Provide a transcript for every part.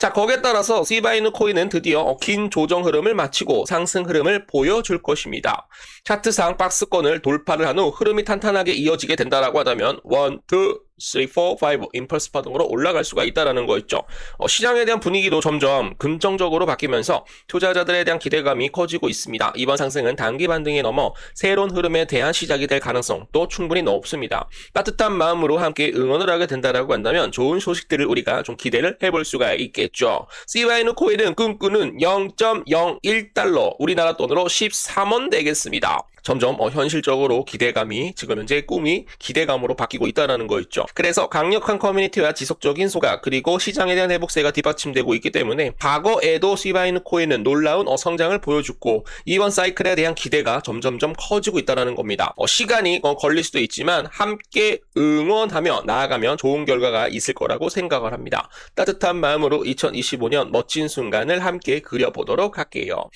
자, 거기에 따라서 시바이누 코인은 드디어 긴 조정 흐름을 마치고 상승 흐름을 보여줄 것입니다. 차트상 박스권을 돌파를 한 후 흐름이 탄탄하게 이어지게 된다라고 하다면 1, 2, 3, 4, 5 임펄스 파동으로 올라갈 수가 있다는 거 있죠. 시장에 대한 분위기도 점점 긍정적으로 바뀌면서 투자자들에 대한 기대감이 커지고 있습니다. 이번 상승은 단기 반등에 넘어 새로운 흐름에 대한 시작이 될 가능성도 충분히 높습니다. 따뜻한 마음으로 함께 응원을 하게 된다라고 한다면 좋은 소식들을 우리가 좀 기대를 해볼 수가 있겠죠. 시바이누 코인은 꿈꾸는 0.01달러, 우리나라 돈으로 13원 되겠습니다. 점점 현실적으로 기대감이 지금 현재 꿈이 기대감으로 바뀌고 있다는 거 있죠. 그래서 강력한 커뮤니티와 지속적인 소각 그리고 시장에 대한 회복세가 뒷받침되고 있기 때문에 과거에도 시바이누 코인은 놀라운 성장을 보여줬고 이번 사이클에 대한 기대가 점점점 커지고 있다는 겁니다. 시간이 걸릴 수도 있지만 함께 응원하며 나아가면 좋은 결과가 있을 거라고 생각을 합니다. 따뜻한 마음으로 2025년 멋진 순간을 함께 그려보도록 할게요.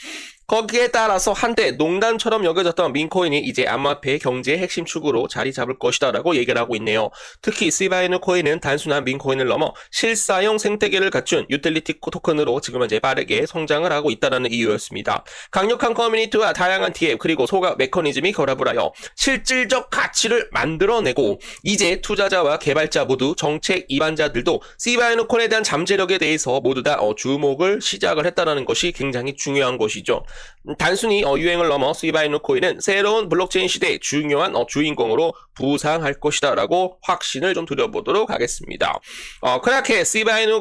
거기에 따라서 한때 농단처럼 여겨졌던 민코인이 이제 암호화폐 경제의 핵심 축으로 자리 잡을 것이다 라고 얘기를 하고 있네요. 특히 시바이누 코인은 단순한 민코인을 넘어 실사용 생태계를 갖춘 유틸리티 토큰으로 지금 현재 빠르게 성장을 하고 있다는 이유였습니다. 강력한 커뮤니티와 다양한 TF 그리고 소각 메커니즘이 결합을 하여 실질적 가치를 만들어내고 이제 투자자와 개발자 모두 정책 입안자들도 시바이누 코인에 대한 잠재력에 대해서 모두 다 주목을 시작을 했다는 것이 굉장히 중요한 것이죠. 단순히 유행을 넘어 시바이누 코인은 새로운 블록체인 시대의 중요한 주인공으로 부상할 것이다 라고 확신을 좀 드려보도록 하겠습니다. 크라켄 시바이누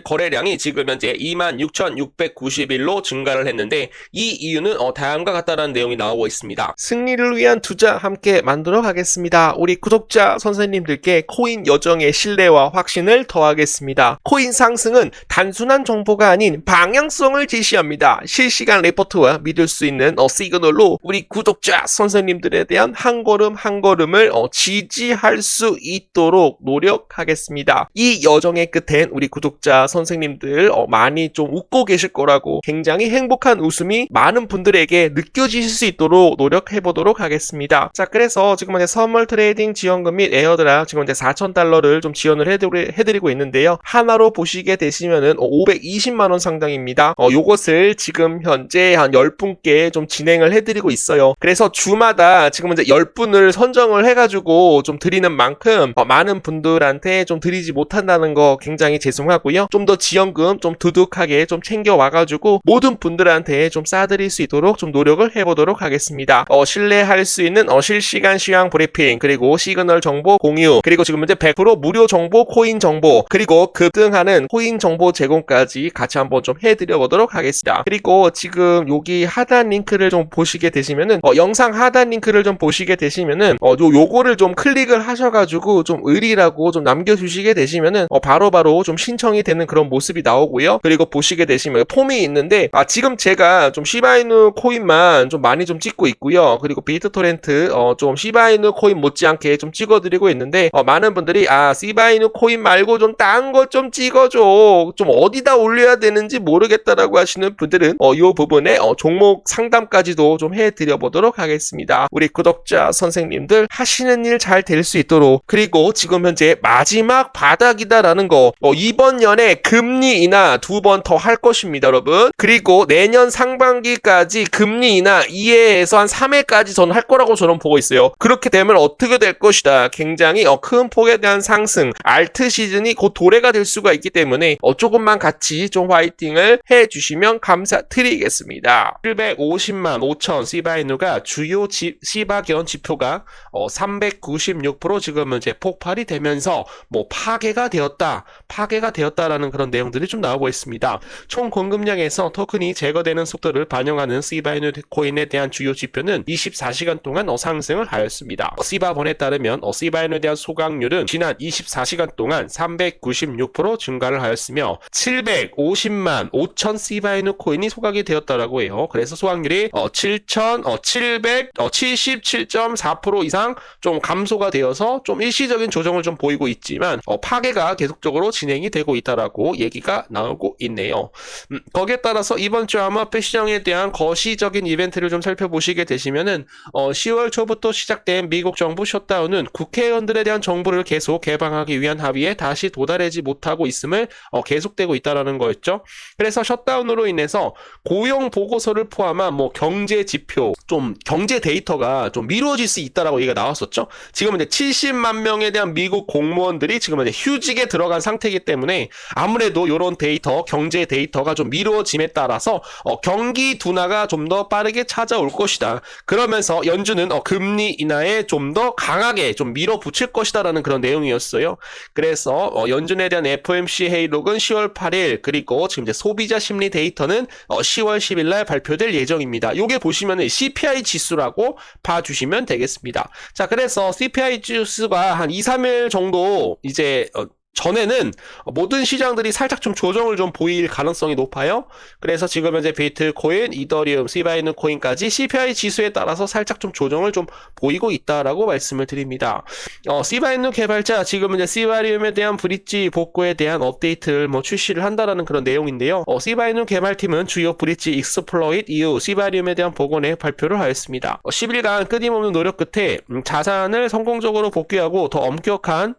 거래량이 지금 현재 26,691로 증가를 했는데 이 이유는 다음과 같다라는 내용이 나오고 있습니다. 승리를 위한 투자 함께 만들어 가겠습니다. 우리 구독자 선생님들께 코인 여정의 신뢰와 확신을 더하겠습니다. 코인 상승은 단순한 정보가 아닌 방향성을 제시합니다. 실시간 레포트와 믿을 수 있는 시그널로 우리 구독자 선생님들에 대한 한 걸음 한 걸음을 지지할 수 있도록 노력하겠습니다. 이 여정의 끝엔 우리 구독자 선생님들 많이 좀 웃고 계실 거라고 굉장히 행복한 웃음이 많은 분들에게 느껴지실 수 있도록 노력해 보도록 하겠습니다. 자, 그래서 지금 현재 선물 트레이딩 지원금 및 에어드랍 지금 현재 4,000달러를 좀 지원을 해드리고 있는데요. 하나로 보시게 되시면은 520만원 상당입니다. 요것을 지금 현재 한 10분께 좀 진행을 해드리고 있어요. 그래서 주마다 지금 이제 10분을 선정을 해가지고 좀 드리는 만큼 많은 분들한테 좀 드리지 못한다는 거 굉장히 죄송하고요. 좀 더 지원금 좀 두둑하게 좀 챙겨와가지고 모든 분들한테 좀 싸드릴 수 있도록 좀 노력을 해보도록 하겠습니다. 신뢰할 수 있는 실시간 시황 브리핑 그리고 시그널 정보 공유 그리고 지금 현재 100% 무료 정보 코인 정보 그리고 급등하는 코인 정보 제공까지 같이 한번 좀 해드려 보도록 하겠습니다. 그리고 지금 여기 하단 링크를 좀 보시게 되시면은 영상 하단 링크를 좀 보시게 되시면은 요거를 좀 클릭을 하셔가지고 좀 의리라고 좀 남겨주시게 되시면은 바로바로 좀 신청이 되는 그런 모습이 나오고요. 그리고 보시게 되시면 폼이 있는데 지금 제가 좀 시바이누 코인만 좀 많이 좀 찍고 있고요. 그리고 비트토렌트 좀 시바이누 코인 못지않게 좀 찍어드리고 있는데 많은 분들이 시바이누 코인 말고 좀 딴 거 좀 찍어줘 좀 어디다 올려야 되는지 모르겠다라고 하시는 분들은 이 부분에 종목 상담까지도 좀 해드려 보도록 하겠습니다. 우리 구독자 선생님들 하시는 일 잘 될 수 있도록 그리고 지금 현재 마지막 바닥이다라는 거 이번 년에 금리 인하 2번 더 할 것입니다 여러분. 그리고 내년 상반기까지 금리 인하 2회에서 한 3회까지 저는 할 거라고 저는 보고 있어요. 그렇게 되면 어떻게 될 것이다. 굉장히 큰 폭에 대한 상승 알트 시즌이 곧 도래가 될 수가 있기 때문에 조금만 같이 좀 화이팅을 해주시면 감사드리겠습니다. 750만 5천 시바이누가 주요 시바견 지표가 396% 지금 이제 폭발이 되면서 파괴가 되었다라는 그런 내용들이 좀 나오고 있습니다. 총 공급량에서 토큰이 제거되는 속도를 반영하는 시바이누 코인에 대한 주요 지표는 24시간 동안 상승을 하였습니다. 시바본에 따르면 시바이누에 대한 소각률은 지난 24시간 동안 396% 증가를 하였으며 750만 5천 시바이누 코인이 소각이 되었다 있다라고 해요. 그래서 수확률이 7,777.4% 이상 좀 감소가 되어서 좀 일시적인 조정을 좀 보이고 있지만 파괴가 계속적으로 진행이 되고 있다라고 얘기가 나오고 있네요. 거기에 따라서 이번 주 암호화폐 시장에 대한 거시적인 이벤트를 좀 살펴보시게 되시면은 10월 초부터 시작된 미국 정부 셧다운은 국회의원들에 대한 정보를 계속 개방하기 위한 합의에 다시 도달하지 못하고 있음을 계속되고 있다라는 거였죠. 그래서 셧다운으로 인해서 고용 보고서를 포함한 뭐 경제 지표, 좀 경제 데이터가 좀 미뤄질 수 있다라고 얘기가 나왔었죠. 지금 이제 70만 명에 대한 미국 공무원들이 지금 이제 휴직에 들어간 상태이기 때문에 아무래도 이런 데이터, 경제 데이터가 좀 미뤄짐에 따라서 경기 둔화가 좀 더 빠르게 찾아올 것이다. 그러면서 연준은 금리 인하에 좀 더 강하게 좀 밀어붙일 것이다라는 그런 내용이었어요. 그래서 연준에 대한 FOMC 회의록은 10월 8일 그리고 지금 이제 소비자 심리 데이터는 10월 10일 날 발표될 예정입니다. 요게 보시면은 CPI 지수라고 봐주시면 되겠습니다. 자, 그래서 CPI 지수가 한 2, 3일 정도 이제 전에는 모든 시장들이 살짝 좀 조정을 좀 보일 가능성이 높아요. 그래서 지금 현재 비트코인, 이더리움, 시바이누 코인까지 CPI 지수에 따라서 살짝 좀 조정을 좀 보이고 있다라고 말씀을 드립니다. 시바이누 개발자 지금 이제 시바리움에 대한 브릿지 복구에 대한 업데이트를 뭐 출시를 한다라는 그런 내용인데요. 시바이누 개발팀은 주요 브릿지 익스플로잇 이후 시바리움에 대한 복원에 발표를 하였습니다. 10일간 끊임없는 노력 끝에 자산을 성공적으로 복귀하고 더 엄격한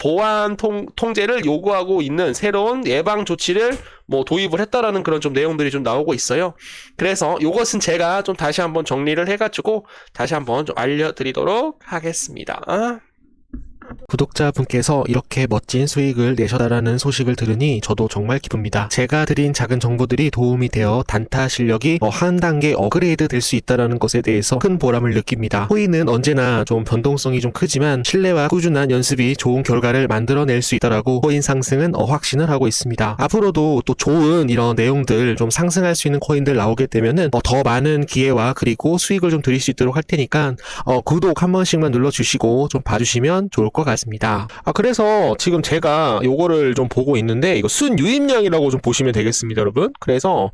보안 통제를 요구하고 있는 새로운 예방 조치를 뭐 도입을 했다라는 그런 좀 내용들이 좀 나오고 있어요. 그래서 요것은 제가 좀 다시 한번 정리를 해가지고 다시 한번 좀 알려드리도록 하겠습니다. 구독자분께서 이렇게 멋진 수익을 내셨다라는 소식을 들으니 저도 정말 기쁩니다. 제가 드린 작은 정보들이 도움이 되어 단타 실력이 한 단계 업그레이드 될 수 있다는 것에 대해서 큰 보람을 느낍니다. 코인은 언제나 좀 변동성이 좀 크지만 신뢰와 꾸준한 연습이 좋은 결과를 만들어낼 수 있다라고 코인 상승은 확신을 하고 있습니다. 앞으로도 또 좋은 이런 내용들 좀 상승할 수 있는 코인들 나오게 되면은 더 많은 기회와 그리고 수익을 좀 드릴 수 있도록 할 테니까 구독 한 번씩만 눌러주시고 좀 봐주시면 좋을 것 같습니다. 그래서 지금 제가 요거를 좀 보고 있는데 이거 순유입량이라고 좀 보시면 되겠습니다, 여러분. 그래서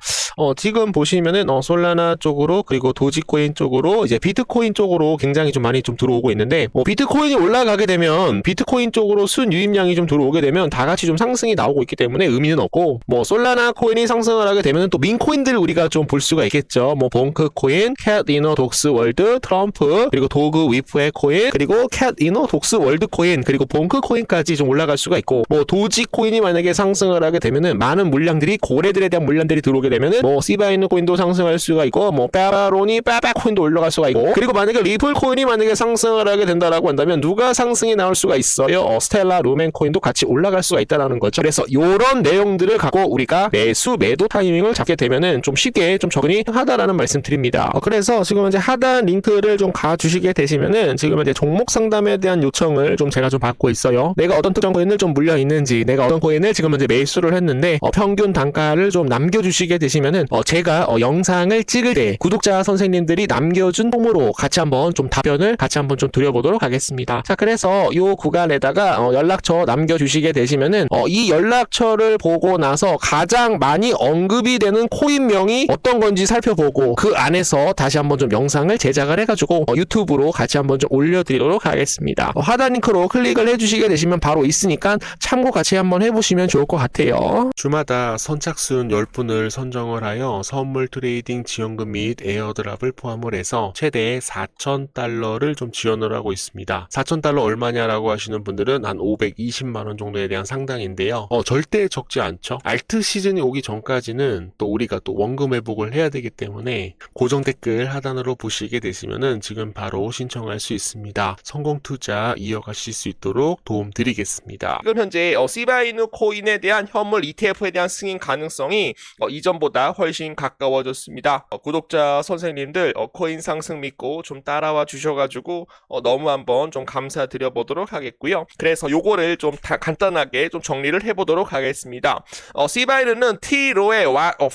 지금 보시면은 솔라나 쪽으로 그리고 도지코인 쪽으로 이제 비트코인 쪽으로 굉장히 좀 많이 좀 들어오고 있는데 비트코인이 올라가게 되면 비트코인 쪽으로 순유입량이 좀 들어오게 되면 다 같이 좀 상승이 나오고 있기 때문에 의미는 없고 솔라나 코인이 상승을 하게 되면 또 민코인들 우리가 좀 볼 수가 있겠죠. 봉크 코인, 캣 이너 독스 월드, 트럼프, 그리고 도그 위프의 코인, 그리고 캣 이너 독스 월드 코인, 그리고 봉크 코인까지 좀 올라갈 수가 있고 도지 코인이 만약에 상승을 하게 되면은 많은 물량들이 고래들에 대한 물량들이 들어오게 되면은 시바이누 코인도 상승할 수가 있고 빠바로니 빠바 코인도 올라갈 수가 있고 그리고 만약에 리플 코인이 만약에 상승을 하게 된다라고 한다면 누가 상승이 나올 수가 있어요? 스텔라 루멘 코인도 같이 올라갈 수가 있다라는 거죠. 그래서 요런 내용들을 갖고 우리가 매수 매도 타이밍을 잡게 되면은 좀 쉽게 좀 접근이 하다라는 말씀 드립니다. 그래서 지금 이제 하단 링크를 좀 가주시게 되시면은 지금 이제 종목 상담에 대한 요청을 좀 제가 좀 받고 있어요. 내가 어떤 특정 코인을 좀 물려 있는지, 내가 어떤 코인을 지금 이제 매수를 했는데 평균 단가를 좀 남겨주시게 되시면은 제가 영상을 찍을 때 구독자 선생님들이 남겨준 폼으로 같이 한번 좀 답변을 같이 한번 좀 드려보도록 하겠습니다. 자, 그래서 요 구간에다가 연락처 남겨주시게 되시면은 이 연락처를 보고 나서 가장 많이 언급이 되는 코인명이 어떤 건지 살펴보고 그 안에서 다시 한번 좀 영상을 제작을 해가지고 유튜브로 같이 한번 좀 올려드리도록 하겠습니다. 하단 링크로 클릭을 해주시게 되시면 바로 있으니까 참고 같이 한번 해보시면 좋을 것 같아요. 주마다 선착순 10분을 선정을 하여 선물 트레이딩 지원금 및 에어드랍을 포함을 해서 최대 4,000달러를 좀 지원을 하고 있습니다. 4,000달러 얼마냐라고 하시는 분들은 한 520만원 정도에 대한 상당인데요. 절대 적지 않죠. 알트 시즌이 오기 전까지는 또 우리가 또 원금 회복을 해야 되기 때문에 고정 댓글 하단으로 보시게 되시면은 지금 바로 신청할 수 있습니다. 성공 투자 이어가실 수 있도록 도움 드리겠습니다. 지금 현재 시바이누 코인에 대한 현물 ETF에 대한 승인 가능성이 이전보다 훨씬 가까워졌습니다. 구독자 선생님들 코인 상승 믿고 좀 따라와 주셔가지고 너무 한번 좀 감사드려 보도록 하겠고요. 그래서 요거를 좀 간단하게 좀 정리를 해보도록 하겠습니다. 시바이누는 T로의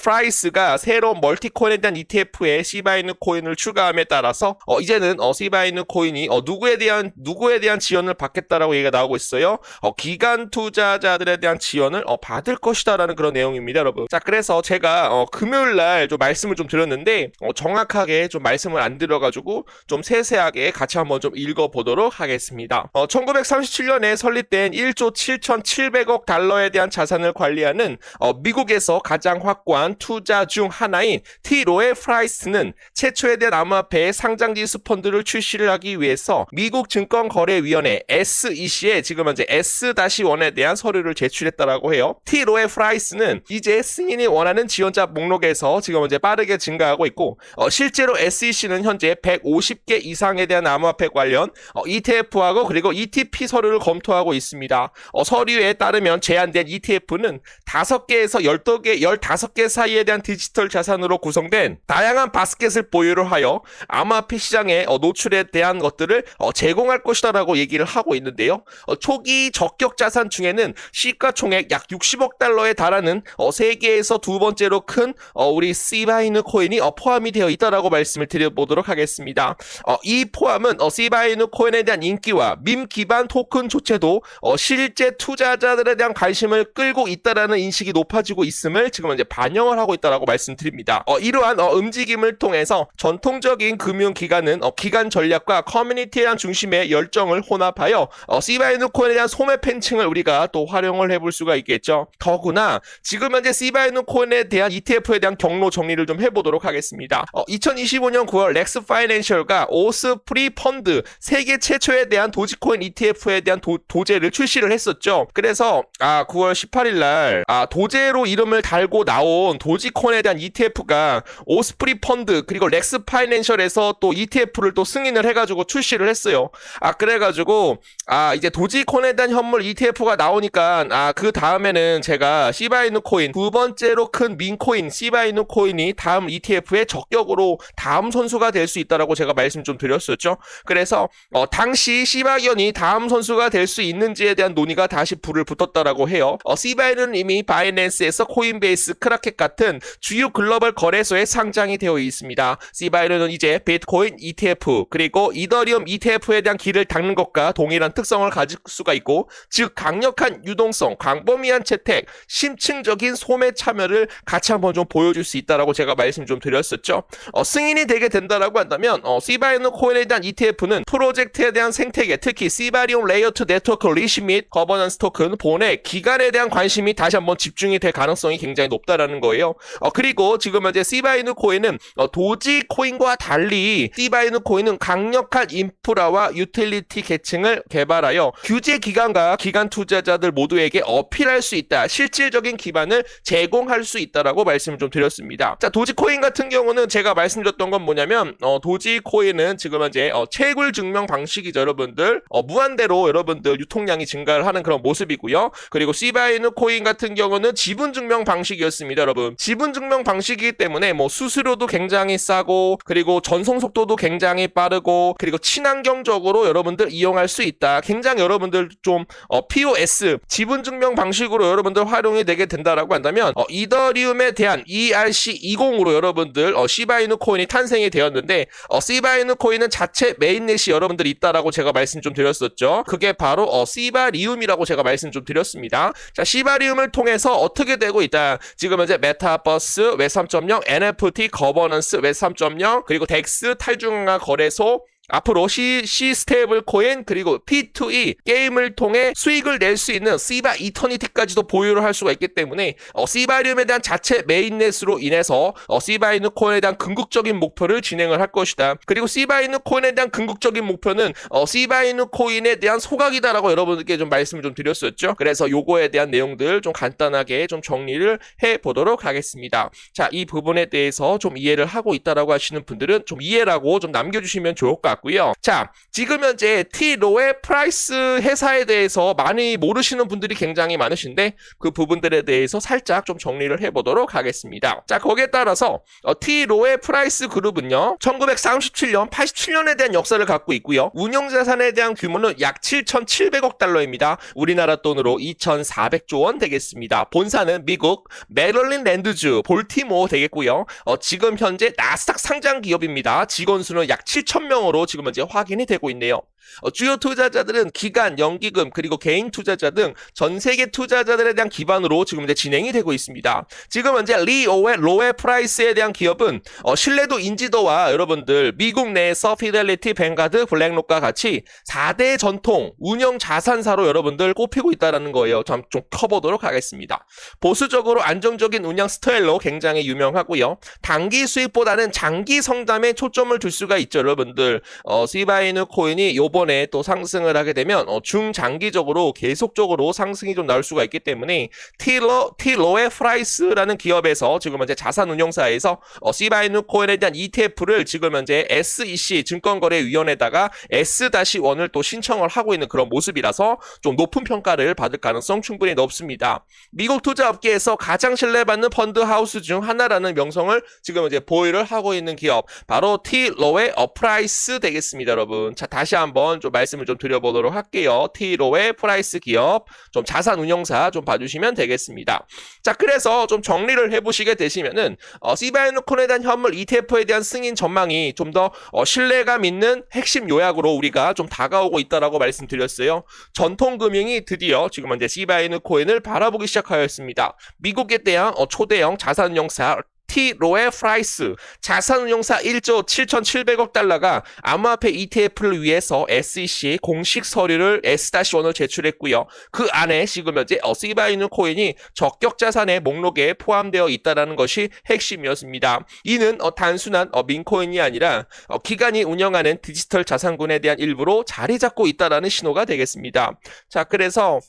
프라이스가 새로운 멀티코인에 대한 ETF에 시바이누 코인을 추가함에 따라서 이제는 시바이누 코인이 누구에 대한 지원을 받겠다라고 얘기가 나오고 있어요. 기간 투자자들에 대한 지원을 받을 것이다라는 그런 내용입니다, 여러분. 자, 그래서 제가 금요일 날 좀 말씀을 좀 드렸는데 정확하게 좀 말씀을 안 드려가지고 좀 세세하게 같이 한번 좀 읽어보도록 하겠습니다. 1937년에 설립된 1조 7,700억 달러에 대한 자산을 관리하는 미국에서 가장 확고한 투자 중 하나인 T. 로에 프라이스는 최초에 대한 암호화폐의 상장지수 펀드를 출시를 하기 위해서 미국 증권거래위원회 SEC에 지금 현재 S-1에 대한 서류를 제출했다라고 해요. T. 로에 프라이스는 이제 승인이 원하는 지원자 목록에서 지금 현재 빠르게 증가하고 있고 실제로 SEC는 현재 150개 이상에 대한 암호화폐 관련 ETF하고 그리고 ETP 서류를 검토하고 있습니다. 서류에 따르면 제한된 ETF는 5개에서 15개 사이에 대한 디지털 자산으로 구성된 다양한 바스켓을 보유를 하여 암호화폐 시장에 노출에 대한 것들을 제공할 것이다라고 얘기를 하고 있는데요. 초기 적격 자산 중에는 시가총액 약 60억 달러에 달하는 세계에서 두 번째로 큰 우리 시바이누 코인이 포함이 되어 있다라고 말씀을 드려보도록 하겠습니다. 이 포함은 시바이누 코인에 대한 인기와 밈 기반 토큰 조체도 실제 투자자들에 대한 관심을 끌고 있다라는 인식이 높아지고 있음을 지금 현재 반영을 하고 있다라고 말씀드립니다. 이러한 움직임을 통해서 전통적인 금융기관은 기관 전략과 커뮤니티에 대한 중심의 열정을 혼합하여 시바이누 코인에 대한 소매 팬층을 우리가 또 활용을 해볼 수가 있겠죠. 더구나 지금 현재 시바이누 코인에 대한 ETF에 대한 경로 정리를 좀 해보도록 하겠습니다. 2025년 9월 렉스 파이낸셜과 오스프리 펀드 세계 최초에 대한 도지코인 ETF에 대한 도제를 출시를 했었죠. 그래서 9월 18일 날 도제로 이름을 달고 나온 도지코인에 대한 ETF가 오스프리 펀드 그리고 렉스 파이낸셜에서 또 ETF를 또 승인을 해가지고 출시를 했어요. 그래가지고 이제 도지코인에 대한 현물 ETF가 나오니까 그 다음에는 제가 시바이누 코인 두 번째로 큰 민코인 시바이누 코인이 다음 ETF의 적격으로 다음 선수가 될 수 있다라고 제가 말씀 좀 드렸었죠. 그래서 당시 시바견이 다음 선수가 될 수 있는지에 대한 논의가 다시 불을 붙었다라고 해요. 시바이누는 이미 바이낸스에서 코인베이스, 크라켓 같은 주요 글로벌 거래소에 상장이 되어 있습니다. 시바이누는 이제 비트코인 ETF 그리고 이더리움 ETF에 대한 길을 닦는 것과 동일한 특성을 가질 수가 있고 즉 강력한 유동성, 광범위한 채택, 심층적인 소매 참여를 같이 한번 좀 보여줄 수 있다라고 제가 말씀 좀 드렸었죠. 승인이 되게 된다라고 한다면 시바이누 코인에 대한 ETF는 프로젝트에 대한 생태계, 특히 시바리움 레이어2 네트워크 리시 및 거버넌스 토큰 본의 기간에 대한 관심이 다시 한번 집중이 될 가능성이 굉장히 높다라는 거예요. 그리고 지금 현재 시바이누 코인은 도지 코인과 달리 시바이누 코인은 강력한 인프라와 유틸리티 계층을 개발하여 규제 기관과 기관 투자자들 모두에게 어필할 수 있다. 실질적인 기반을 제공할 수 있다라고 말씀을 좀 드렸습니다. 자, 도지코인 같은 경우는 제가 말씀드렸던 건 뭐냐면 도지코인은 지금 현재 채굴 증명 방식이죠, 여러분들. 무한대로 여러분들 유통량이 증가를 하는 그런 모습이고요. 그리고 시바이누 코인 같은 경우는 지분 증명 방식이었습니다, 여러분. 지분 증명 방식이기 때문에 수수료도 굉장히 싸고 그리고 전송 속도도 굉장히 빠르고 그리고 친환경적으로 여러분들 이용할 수 있다. 굉장히 여러분들 좀 POS 지분 증명 방식으로 여러분들 활용이 되게 된다라고 한다면 이더리움에 대한 ERC20으로 여러분들 시바이누 코인이 탄생이 되었는데 시바이누 코인은 자체 메인넷이 여러분들 있다라고 제가 말씀 좀 드렸었죠. 그게 바로 시바리움이라고 제가 말씀 좀 드렸습니다. 자, 시바리움을 통해서 어떻게 되고 있다. 지금 현재 메타버스, 웹3.0, NFT, 거버넌스, 웹3.0 그리고 덱스, 탈중앙화 거래소 앞으로 C 스테이블 코인 그리고 P2E 게임을 통해 수익을 낼 수 있는 시바 이터니티까지도 보유를 할 수가 있기 때문에 시바리움에 대한 자체 메인넷으로 인해서 시바이누 코인에 대한 궁극적인 목표를 진행을 할 것이다. 그리고 시바이누 코인에 대한 궁극적인 목표는 시바이누 코인에 대한 소각이다라고 여러분들께 좀 말씀을 좀 드렸었죠. 그래서 요거에 대한 내용들 좀 간단하게 좀 정리를 해보도록 하겠습니다. 자, 이 부분에 대해서 좀 이해를 하고 있다라고 하시는 분들은 좀 이해라고 좀 남겨주시면 좋을 것 같고요. 자, 지금 현재 T. 로에 프라이스 회사에 대해서 많이 모르시는 분들이 굉장히 많으신데 그 부분들에 대해서 살짝 좀 정리를 해보도록 하겠습니다. 자, 거기에 따라서 T. 로에 프라이스 그룹은요 1937년 87년에 대한 역사를 갖고 있고요. 운용자산에 대한 규모는 약 7,700억 달러입니다. 우리나라 돈으로 2,400조 원 되겠습니다. 본사는 미국 메릴랜드주 볼티모어 되겠고요. 지금 현재 나스닥 상장 기업입니다. 직원 수는 약 7,000명으로 지금 현재 확인이 되고 있네요. 주요 투자자들은 기관, 연기금, 그리고 개인 투자자 등 전 세계 투자자들에 대한 기반으로 지금 현재 진행이 되고 있습니다. 지금 현재 로에 프라이스에 대한 기업은 신뢰도 인지도와 여러분들 미국 내에서 피델리티, 뱅가드, 블랙록과 같이 4대 전통 운영 자산사로 여러분들 꼽히고 있다는 거예요. 좀 커보도록 하겠습니다. 보수적으로 안정적인 운영 스타일로 굉장히 유명하고요. 단기 수익보다는 장기 성장에 초점을 둘 수가 있죠, 여러분들. 시바이누 코인이 요번에 또 상승을 하게 되면 중장기적으로 계속적으로 상승이 좀 나올 수가 있기 때문에 로에 프라이스라는 기업에서 지금 현재 자산운용사에서 시바이누 코인에 대한 ETF를 지금 현재 SEC 증권거래위원회에다가 S-1을 또 신청을 하고 있는 그런 모습이라서 좀 높은 평가를 받을 가능성 충분히 높습니다. 미국 투자업계에서 가장 신뢰받는 펀드 하우스 중 하나라는 명성을 지금 이제 보유를 하고 있는 기업, 바로 로에 프라이스 되겠습니다, 여러분. 자, 다시 한번 좀 말씀을 좀 드려보도록 할게요. 로에 프라이스 기업, 좀 자산운용사 좀 봐주시면 되겠습니다. 자, 그래서 좀 정리를 해보시게 되시면은 시바이누 코인에 대한 현물 ETF에 대한 승인 전망이 좀 더 신뢰감 있는 핵심 요약으로 우리가 좀 다가오고 있다라고 말씀드렸어요. 전통금융이 드디어 지금 현재 시바이누 코인을 바라보기 시작하였습니다. 미국에 대한 초대형 자산운용사 로에 프라이스, 자산운용사 1조 7,700억 달러가 암호화폐 ETF를 위해서 SEC 공식 서류를 S-1을 제출했고요. 그 안에 지금 현재 시바이누 코인이 적격 자산의 목록에 포함되어 있다는 것이 핵심이었습니다. 이는 단순한 민코인이 아니라 기관이 운영하는 디지털 자산군에 대한 일부로 자리 잡고 있다는 신호가 되겠습니다. 자, 그래서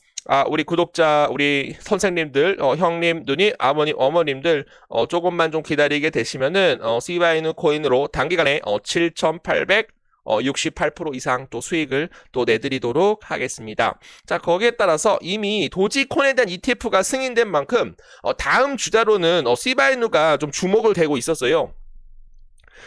우리 구독자, 우리 선생님들, 형님, 누님, 아버님, 어머님들, 조금만 좀 기다리게 되시면은, 시바이누 코인으로 단기간에, 7,868% 이상 또 수익을 또 내드리도록 하겠습니다. 자, 거기에 따라서 이미 도지코인에 대한 ETF가 승인된 만큼, 다음 주자로는, 시바이누가 좀 주목을 되고 있었어요.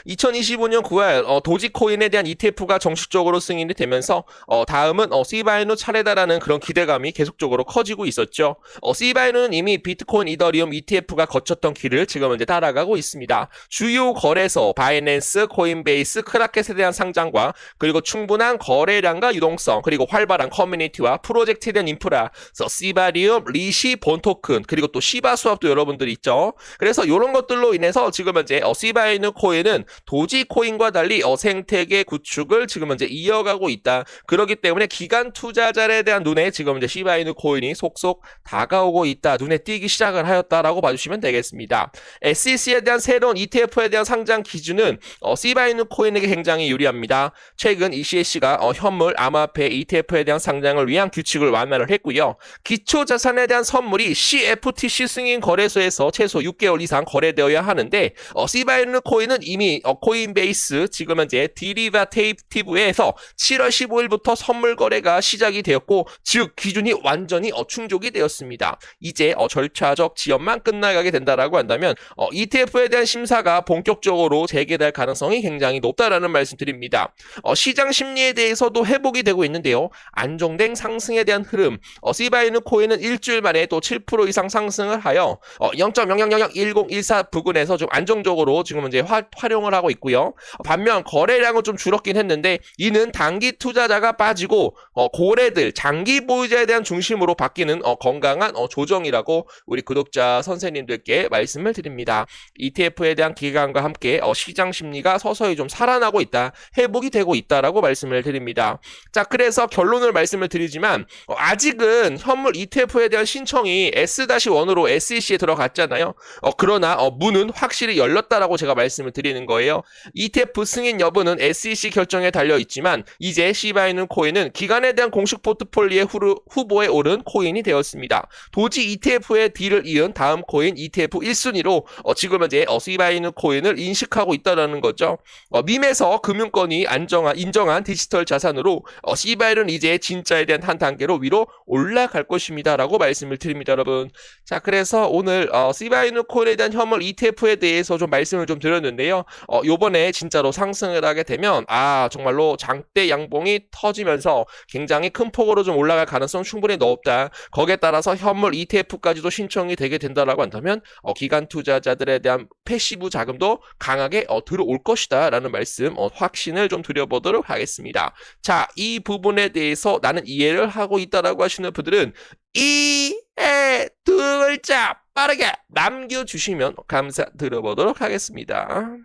2025년 9월 도지코인에 대한 ETF가 정식적으로 승인이 되면서 다음은 시바이누 차례다라는 그런 기대감이 계속적으로 커지고 있었죠. 시바이누는 이미 비트코인, 이더리움 ETF가 거쳤던 길을 지금 현재 따라가고 있습니다. 주요 거래소 바이낸스, 코인베이스, 크라켓에 대한 상장과 그리고 충분한 거래량과 유동성, 그리고 활발한 커뮤니티와 프로젝트에 대한 인프라, 시바리움, 리시, 본토큰, 그리고 또 시바 수합도 여러분들 있죠. 그래서 이런 것들로 인해서 지금 현재 시바이누 코인은 도지코인과 달리 생태계 구축을 지금 현재 이어가고 있다. 그렇기 때문에 기관 투자자에 대한 눈에 지금 이제 시바이누 코인이 속속 다가오고 있다. 눈에 띄기 시작을 하였다라고 봐주시면 되겠습니다. SEC에 대한 새로운 ETF에 대한 상장 기준은 시바이누 코인에게 굉장히 유리합니다. 최근 ECAC가 현물 암호화폐 ETF에 대한 상장을 위한 규칙을 완화를 했고요. 기초자산에 대한 선물이 CFTC 승인 거래소에서 최소 6개월 이상 거래되어야 하는데 시바이누 코인은 이미 코인베이스 지금 현재 디리바테이티브에서 7월 15일부터 선물 거래가 시작이 되었고, 즉 기준이 완전히 충족이 되었습니다. 이제 절차적 지연만 끝나가게 된다라고 한다면 ETF에 대한 심사가 본격적으로 재개될 가능성이 굉장히 높다라는 말씀드립니다. 시장 심리에 대해서도 회복이 되고 있는데요. 안정된 상승에 대한 흐름, 시바이누 코인은 일주일 만에 또 7% 이상 상승을 하여 0.00001014 부근에서 좀 안정적으로 지금 현재 활용을 하고 있고요. 반면 거래량은 좀 줄었긴 했는데 이는 단기 투자자가 빠지고 고래들, 장기 보유자에 대한 중심으로 바뀌는 건강한 조정이라고 우리 구독자 선생님들께 말씀을 드립니다. ETF에 대한 기간과 함께 시장 심리가 서서히 좀 살아나고 있다, 회복이 되고 있다라고 말씀을 드립니다. 자, 그래서 결론을 말씀을 드리지만 아직은 현물 ETF에 대한 신청이 S-1으로 SEC에 들어갔잖아요. 그러나 문은 확실히 열렸다라고 제가 말씀을 드리는 거예요. ETF 승인 여부는 SEC 결정에 달려 있지만 이제 시바이누 코인은 기관에 대한 공식 포트폴리오의 후보에 오른 코인이 되었습니다. 도지 ETF의 D를 이은 다음 코인 ETF 1순위로 지금 현재 시바이누 코인을 인식하고 있다는 거죠. 밈에서 금융권이 인정한 디지털 자산으로 시바이누는 이제 진짜에 대한 한 단계로 위로 올라갈 것입니다 라고 말씀을 드립니다, 여러분. 자, 그래서 오늘 시바이누 코인에 대한 현물 ETF에 대해서 좀 말씀을 좀 드렸는데요. 요번에 진짜로 상승을 하게 되면 정말로 장대 양봉이 터지면서 굉장히 큰 폭으로 좀 올라갈 가능성 충분히 높다. 거기에 따라서 현물 ETF까지도 신청이 되게 된다라고 한다면 기관 투자자들에 대한 패시브 자금도 강하게 들어올 것이다 라는 말씀 확신을 좀 드려보도록 하겠습니다. 자, 이 부분에 대해서 나는 이해를 하고 있다라고 하시는 분들은 이해 두 글자 빠르게 남겨주시면 감사드려보도록 하겠습니다.